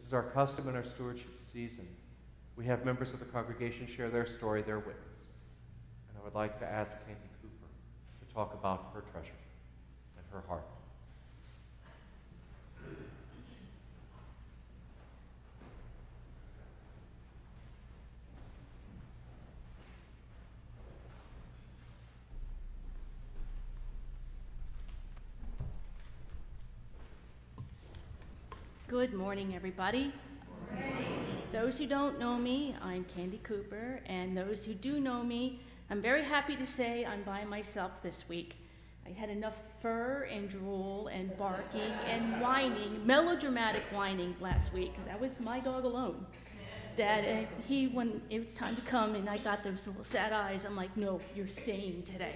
is our custom in our stewardship season. We have members of the congregation share their story, their witness. And I would like to ask Candy Cooper to talk about her treasure and her heart. Good morning, everybody. Good morning. Those who don't know me, I'm Candy Cooper, and those who do know me, I'm very happy to say I'm by myself this week. I had enough fur and drool and barking and whining, melodramatic whining last week. That was my dog alone. That when it was time to come and I got those little sad eyes, I'm like, no, you're staying today.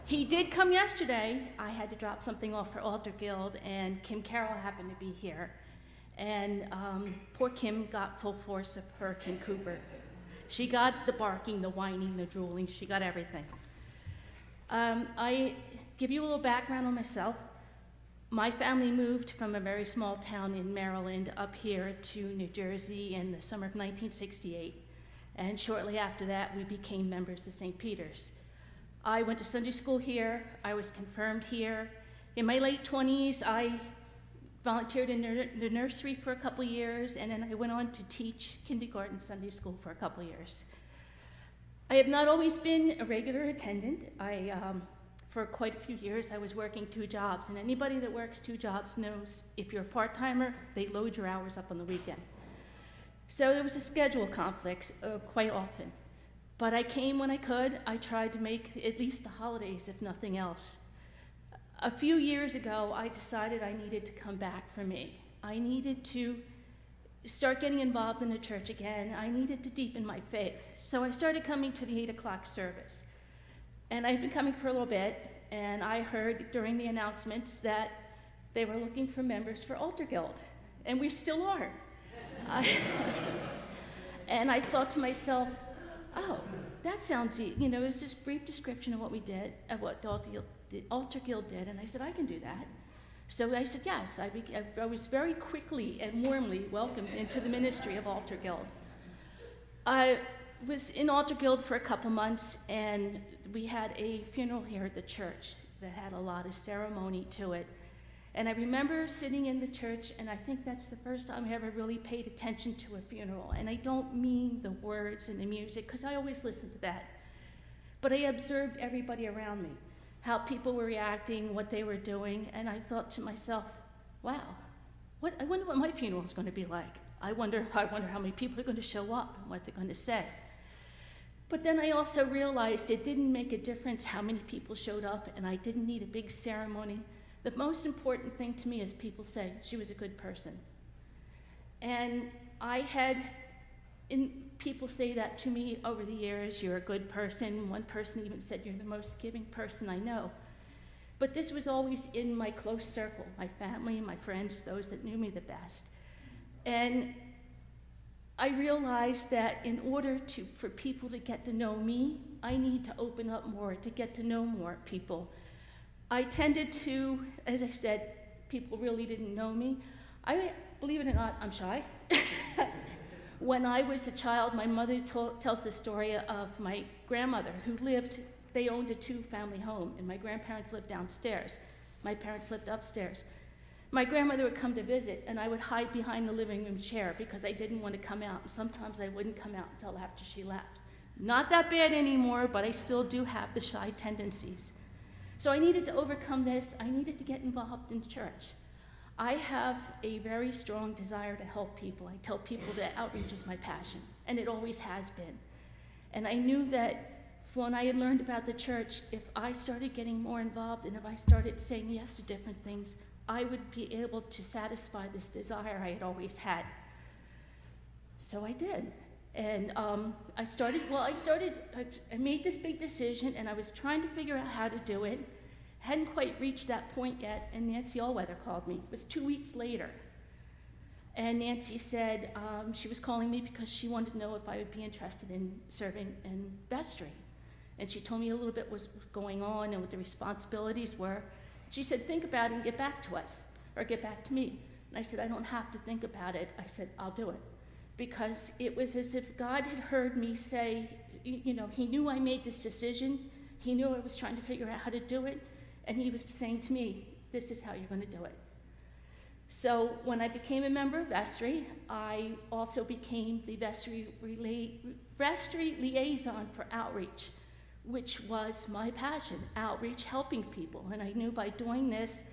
He did come yesterday. I had to drop something off for Altar Guild, and Kim Carroll happened to be here. And poor Kim got full force of Hurricane Cooper. She got the barking, the whining, the drooling. She got everything. I give you a little background on myself. My family moved from a very small town in Maryland up here to New Jersey in the summer of 1968. And shortly after that, we became members of St. Peter's. I went to Sunday school here. I was confirmed here. In my late 20s, I volunteered in the nursery for a couple years, and then I went on to teach kindergarten Sunday school for a couple years. I have not always been a regular attendant. For quite a few years, I was working 2 jobs, and anybody that works 2 jobs knows if you're a part-timer, they load your hours up on the weekend. So there was a schedule conflict quite often. But I came when I could. I tried to make at least the holidays, if nothing else. A few years ago, I decided I needed to come back for me. I needed to start getting involved in the church again. I needed to deepen my faith. So I started coming to the 8 o'clock service. And I've been coming for a little bit, and I heard during the announcements that they were looking for members for Altar Guild, and we still are. And I thought to myself, oh, that sounds easy. You know, it was just a brief description of what we did, of what the Altar Guild did, and I said, I can do that. So I said, yes. I was very quickly and warmly welcomed into the ministry of Altar Guild. I was in Altar Guild for a couple months, and we had a funeral here at the church that had a lot of ceremony to it. And I remember sitting in the church, and I think that's the first time I ever really paid attention to a funeral. And I don't mean the words and the music, because I always listen to that. But I observed everybody around me, how people were reacting, what they were doing, and I thought to myself, wow, I wonder what my funeral is going to be like. I wonder how many people are going to show up and what they're going to say. But then I also realized it didn't make a difference how many people showed up, and I didn't need a big ceremony. The most important thing to me is people say she was a good person. And I had people say that to me over the years, you're a good person. One person even said, you're the most giving person I know. But this was always in my close circle, my family, my friends, those that knew me the best. And I realized that in order for people to get to know me, I need to open up more, to get to know more people. I tended to, as I said, people really didn't know me. Believe it or not, I'm shy. When I was a child, my mother tells the story of my grandmother who they owned a 2-family home, and my grandparents lived downstairs. My parents lived upstairs. My grandmother would come to visit, and I would hide behind the living room chair because I didn't want to come out, and sometimes I wouldn't come out until after she left. Not that bad anymore, but I still do have the shy tendencies. So I needed to overcome this. I needed to get involved in church. I have a very strong desire to help people. I tell people that outreach is my passion, and it always has been. And I knew that when I had learned about the church, if I started getting more involved and if I started saying yes to different things, I would be able to satisfy this desire I had always had. So I did. And I made this big decision, and I was trying to figure out how to do it. Hadn't quite reached that point yet, and Nancy Allweather called me. It was 2 weeks later. And Nancy said she was calling me because she wanted to know if I would be interested in serving in vestry. And she told me a little bit what was going on and what the responsibilities were. She said, think about it and get back to us, or get back to me. And I said, I don't have to think about it. I said, I'll do it. Because it was as if God had heard me say, you know, he knew I made this decision. He knew I was trying to figure out how to do it. And he was saying to me, this is how you're going to do it. So when I became a member of vestry, I also became the vestry liaison for outreach, which was my passion, outreach, helping people. And I knew by doing this,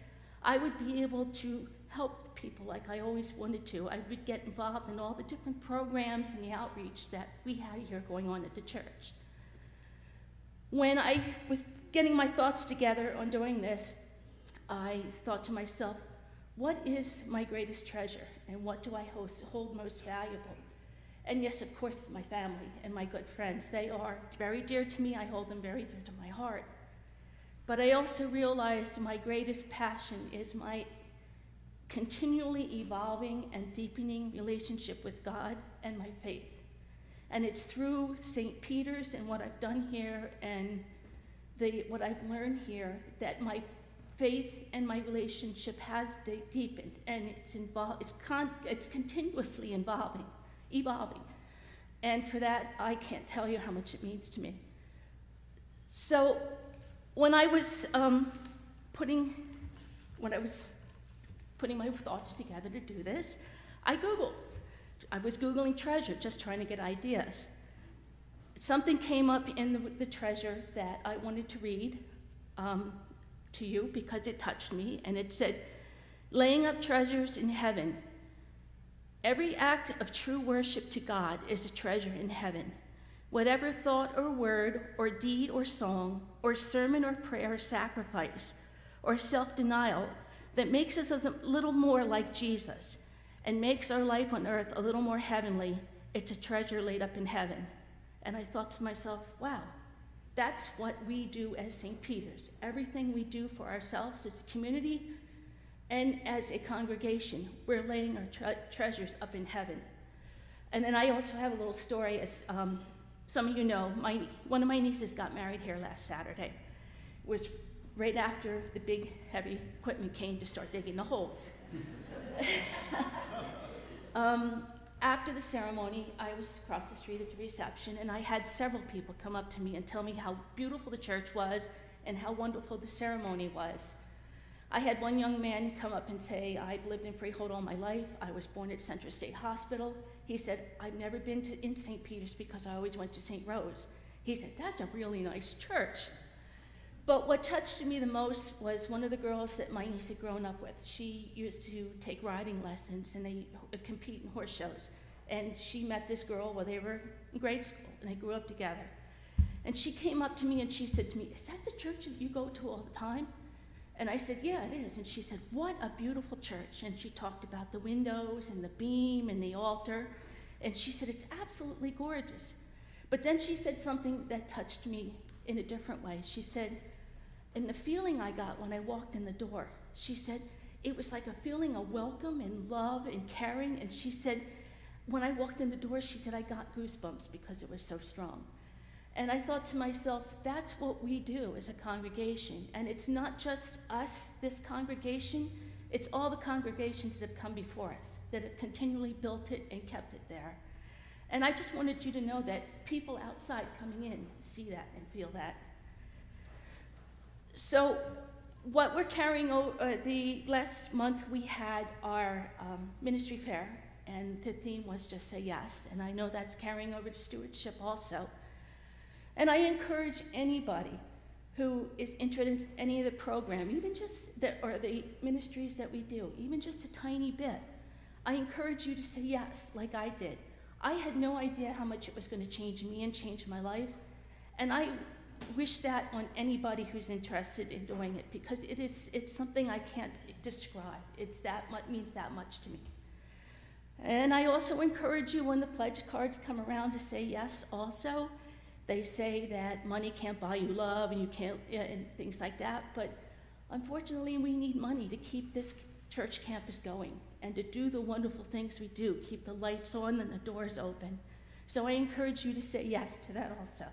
I would be able to help people like I always wanted to. I would get involved in all the different programs and the outreach that we had here going on at the church. When I was getting my thoughts together on doing this, I thought to myself, what is my greatest treasure, and what do I hold most valuable? And yes, of course, my family and my good friends. They are very dear to me. I hold them very dear to my heart. But I also realized my greatest passion is my continually evolving and deepening relationship with God and my faith. And it's through St. Peter's and what I've done here and what I've learned here that my faith and my relationship has deepened, and it's continuously evolving. And for that, I can't tell you how much it means to me. So when I was putting my thoughts together to do this, I Googled. I was Googling treasure, just trying to get ideas. Something came up in the treasure that I wanted to read to you because it touched me, and it said, laying up treasures in heaven. Every act of true worship to God is a treasure in heaven. Whatever thought or word or deed or song or sermon or prayer or sacrifice or self-denial that makes us a little more like Jesus and makes our life on earth a little more heavenly, it's a treasure laid up in heaven. And I thought to myself, wow, that's what we do as St. Peter's. Everything we do for ourselves as a community and as a congregation, we're laying our treasures up in heaven. And then I also have a little story. As some of you know, one of my nieces got married here last Saturday. It was right after the big, heavy equipment came to start digging the holes. After the ceremony, I was across the street at the reception, and I had several people come up to me and tell me how beautiful the church was and how wonderful the ceremony was. I had one young man come up and say, I've lived in Freehold all my life. I was born at Central State Hospital. He said, I've never been in St. Peter's because I always went to St. Rose. He said, that's a really nice church. But what touched me the most was one of the girls that my niece had grown up with. She used to take riding lessons, and they compete in horse shows. And she met this girl while they were in grade school, and they grew up together. And she came up to me and she said to me, is that the church that you go to all the time? And I said, yeah, it is. And she said, what a beautiful church. And she talked about the windows and the beam and the altar. And she said, it's absolutely gorgeous. But then she said something that touched me in a different way. She said, and the feeling I got when I walked in the door, she said, it was like a feeling of welcome and love and caring. And she said, when I walked in the door, she said, I got goosebumps because it was so strong. And I thought to myself, that's what we do as a congregation. And it's not just us, this congregation, it's all the congregations that have come before us, that have continually built it and kept it there. And I just wanted you to know that people outside coming in see that and feel that. So what we're carrying over, the last month we had our ministry fair, and the theme was just say yes. And I know that's carrying over to stewardship also. And I encourage anybody who is interested in any of the program, even just or the ministries that we do, even just a tiny bit, I encourage you to say yes, like I did. I had no idea how much it was going to change me and change my life. And I wish that on anybody who's interested in doing it, because it's something I can't describe. Means that much to me. And I also encourage you when the pledge cards come around to say yes also. They say that money can't buy you love and you can't, and things like that, but unfortunately we need money to keep this church campus going and to do the wonderful things we do, keep the lights on and the doors open. So I encourage you to say yes to that also.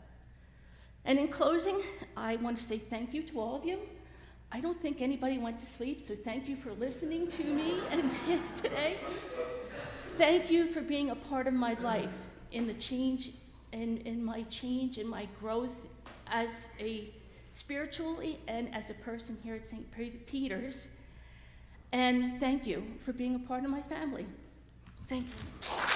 And in closing, I want to say thank you to all of you. I don't think anybody went to sleep, so thank you for listening to me and today. Thank you for being a part of my life in the change, in my change and my growth as a spiritually and as a person here at St. Peter's. And thank you for being a part of my family. Thank you.